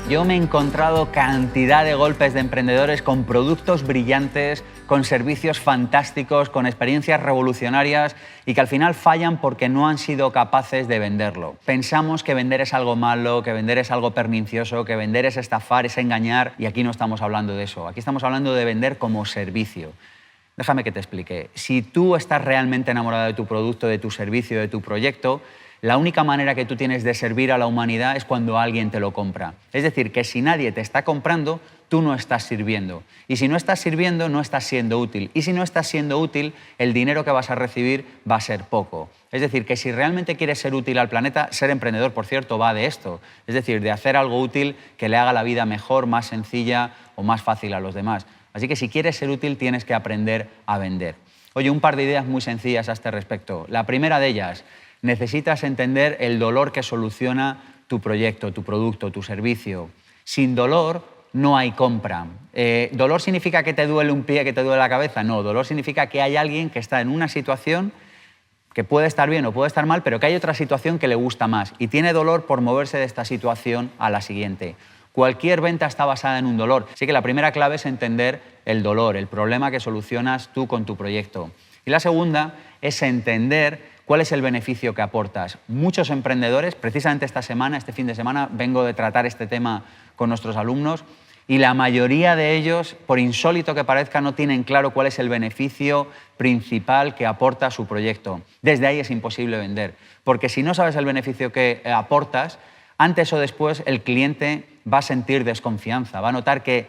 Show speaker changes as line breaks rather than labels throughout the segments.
Yo me he encontrado cantidad de golpes de emprendedores con productos brillantes, con servicios fantásticos, con experiencias revolucionarias y que al final fallan porque no han sido capaces de venderlo. Pensamos que vender es algo malo, que vender es algo pernicioso, que vender es estafar, es engañar, y aquí no estamos hablando de eso. Aquí estamos hablando de vender como servicio. Déjame que te explique. Si tú estás realmente enamorado de tu producto, de tu servicio, de tu proyecto, la única manera que tú tienes de servir a la humanidad es cuando alguien te lo compra. Es decir, que si nadie te está comprando, tú no estás sirviendo. Y si no estás sirviendo, no estás siendo útil. Y si no estás siendo útil, el dinero que vas a recibir va a ser poco. Es decir, que si realmente quieres ser útil al planeta, ser emprendedor, por cierto, va de esto. Es decir, de hacer algo útil que le haga la vida mejor, más sencilla o más fácil a los demás. Así que si quieres ser útil, tienes que aprender a vender. Oye, un par de ideas muy sencillas a este respecto. La primera de ellas: necesitas entender el dolor que soluciona tu proyecto, tu producto, tu servicio. Sin dolor no hay compra. ¿Dolor significa que te duele un pie, que te duele la cabeza? No, dolor significa que hay alguien que está en una situación que puede estar bien o puede estar mal, pero que hay otra situación que le gusta más y tiene dolor por moverse de esta situación a la siguiente. Cualquier venta está basada en un dolor. Así que la primera clave es entender el dolor, el problema que solucionas tú con tu proyecto. Y la segunda es entender cuál es el beneficio que aportas. Muchos emprendedores, precisamente esta semana, este fin de semana, vengo de tratar este tema con nuestros alumnos, y la mayoría de ellos, por insólito que parezca, no tienen claro cuál es el beneficio principal que aporta su proyecto. Desde ahí es imposible vender, porque si no sabes el beneficio que aportas, antes o después el cliente va a sentir desconfianza, va a notar que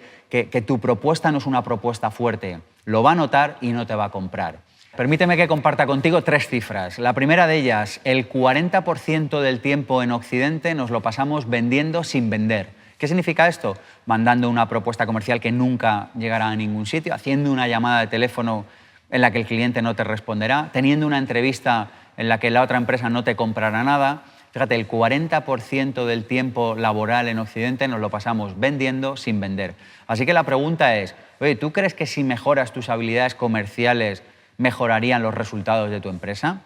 tu propuesta no es una propuesta fuerte, lo va a notar y no te va a comprar. Permíteme que comparta contigo 3 cifras. La primera de ellas: el 40% del tiempo en Occidente nos lo pasamos vendiendo sin vender. ¿Qué significa esto? Mandando una propuesta comercial que nunca llegará a ningún sitio, haciendo una llamada de teléfono en la que el cliente no te responderá, teniendo una entrevista en la que la otra empresa no te comprará nada. Fíjate, el 40% del tiempo laboral en Occidente nos lo pasamos vendiendo sin vender. Así que la pregunta es: oye, ¿tú crees que si mejoras tus habilidades comerciales mejorarían los resultados de tu empresa?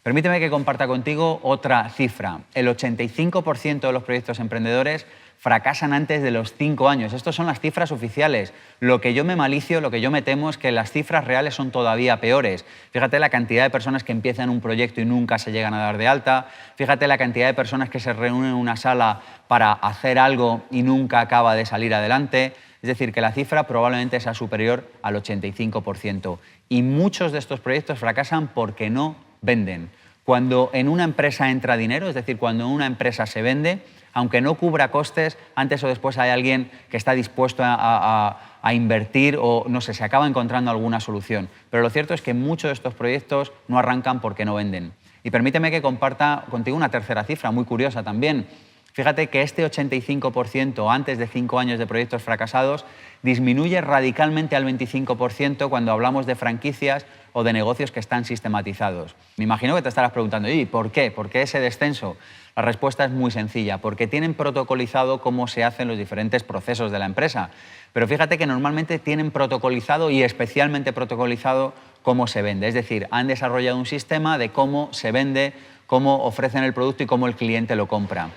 Permíteme que comparta contigo otra cifra. El 85% de los proyectos emprendedores fracasan antes de los 5 años. Estas son las cifras oficiales. Lo que yo me malicio, lo que yo me temo es que las cifras reales son todavía peores. Fíjate la cantidad de personas que empiezan un proyecto y nunca se llegan a dar de alta. Fíjate la cantidad de personas que se reúnen en una sala para hacer algo y nunca acaba de salir adelante. Es decir, que la cifra probablemente sea superior al 85%. Y muchos de estos proyectos fracasan porque no venden. Cuando en una empresa entra dinero, es decir, cuando en una empresa se vende, aunque no cubra costes, antes o después hay alguien que está dispuesto a invertir o, no sé, se acaba encontrando alguna solución. Pero lo cierto es que muchos de estos proyectos no arrancan porque no venden. Y permíteme que comparta contigo una tercera cifra, muy curiosa también. Fíjate que este 85% antes de 5 años de proyectos fracasados disminuye radicalmente al 25% cuando hablamos de franquicias o de negocios que están sistematizados. Me imagino que te estarás preguntando: ¿y por qué? ¿Por qué ese descenso? La respuesta es muy sencilla: porque tienen protocolizado cómo se hacen los diferentes procesos de la empresa. Pero fíjate que normalmente tienen protocolizado y especialmente protocolizado cómo se vende. Es decir, han desarrollado un sistema de cómo se vende, cómo ofrecen el producto y cómo el cliente lo compra.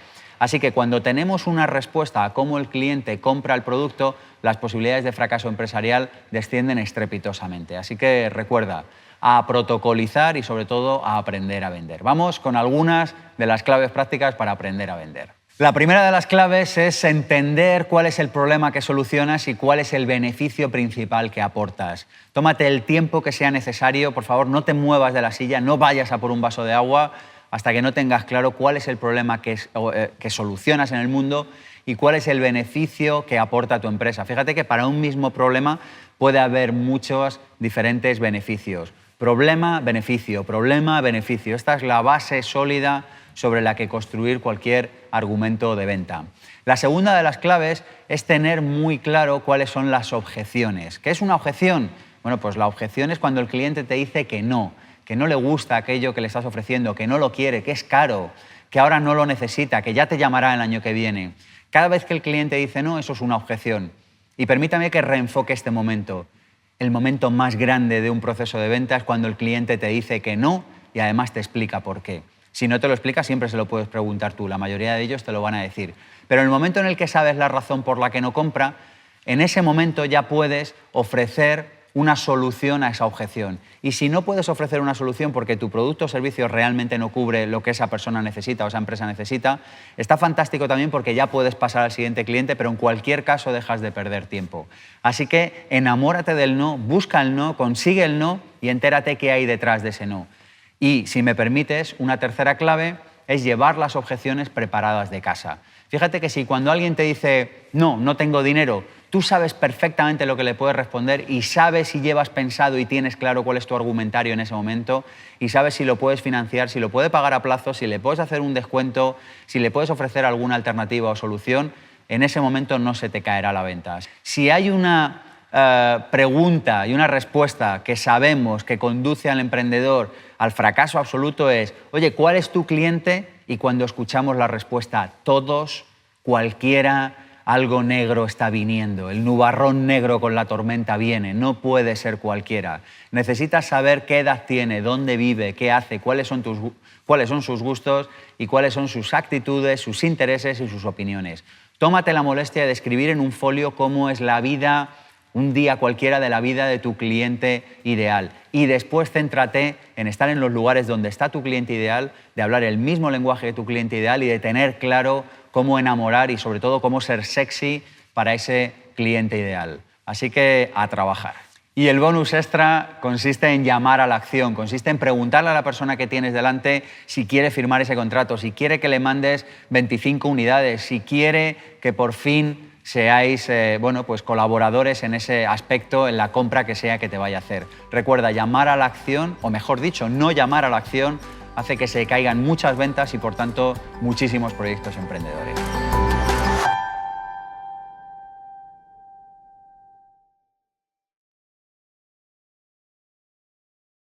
Así que cuando tenemos una respuesta a cómo el cliente compra el producto, las posibilidades de fracaso empresarial descienden estrepitosamente. Así que recuerda, a protocolizar y sobre todo a aprender a vender. Vamos con algunas de las claves prácticas para aprender a vender. La primera de las claves es entender cuál es el problema que solucionas y cuál es el beneficio principal que aportas. Tómate el tiempo que sea necesario, por favor, no te muevas de la silla, no vayas a por un vaso de agua hasta que no tengas claro cuál es el problema que solucionas en el mundo y cuál es el beneficio que aporta tu empresa. Fíjate que para un mismo problema puede haber muchos diferentes beneficios. Problema, beneficio, problema, beneficio. Esta es la base sólida sobre la que construir cualquier argumento de venta. La segunda de las claves es tener muy claro cuáles son las objeciones. ¿Qué es una objeción? Bueno, pues la objeción es cuando el cliente te dice que no le gusta aquello que le estás ofreciendo, que no lo quiere, que es caro, que ahora no lo necesita, que ya te llamará el año que viene. Cada vez que el cliente dice no, eso es una objeción. Y permítame que reenfoque este momento. El momento más grande de un proceso de venta es cuando el cliente te dice que no y además te explica por qué. Si no te lo explica, siempre se lo puedes preguntar tú. La mayoría de ellos te lo van a decir. Pero en el momento en el que sabes la razón por la que no compra, en ese momento ya puedes ofrecer una solución a esa objeción. Y si no puedes ofrecer una solución porque tu producto o servicio realmente no cubre lo que esa persona necesita o esa empresa necesita, está fantástico también porque ya puedes pasar al siguiente cliente, pero en cualquier caso dejas de perder tiempo. Así que enamórate del no, busca el no, consigue el no y entérate qué hay detrás de ese no. Y, si me permites, una tercera clave es llevar las objeciones preparadas de casa. Fíjate que si cuando alguien te dice, no, no tengo dinero, tú sabes perfectamente lo que le puedes responder y sabes si llevas pensado y tienes claro cuál es tu argumentario en ese momento y sabes si lo puedes financiar, si lo puede pagar a plazo, si le puedes hacer un descuento, si le puedes ofrecer alguna alternativa o solución, en ese momento no se te caerá la venta. Si hay una pregunta y una respuesta que sabemos que conduce al emprendedor al fracaso absoluto es, oye, ¿cuál es tu cliente? Y cuando escuchamos la respuesta, todos, cualquiera, algo negro está viniendo, el nubarrón negro con la tormenta viene, no puede ser cualquiera. Necesitas saber qué edad tiene, dónde vive, qué hace, cuáles son sus gustos y cuáles son sus actitudes, sus intereses y sus opiniones. Tómate la molestia de escribir en un folio cómo es la vida, un día cualquiera de la vida de tu cliente ideal. Y después céntrate en estar en los lugares donde está tu cliente ideal, de hablar el mismo lenguaje de tu cliente ideal y de tener claro cómo enamorar y sobre todo cómo ser sexy para ese cliente ideal. Así que a trabajar. Y el bonus extra consiste en llamar a la acción, consiste en preguntarle a la persona que tienes delante si quiere firmar ese contrato, si quiere que le mandes 25 unidades, si quiere que por fin seáis pues colaboradores en ese aspecto, en la compra que sea que te vaya a hacer. Recuerda, llamar a la acción, o mejor dicho, no llamar a la acción, hace que se caigan muchas ventas y, por tanto, muchísimos proyectos emprendedores.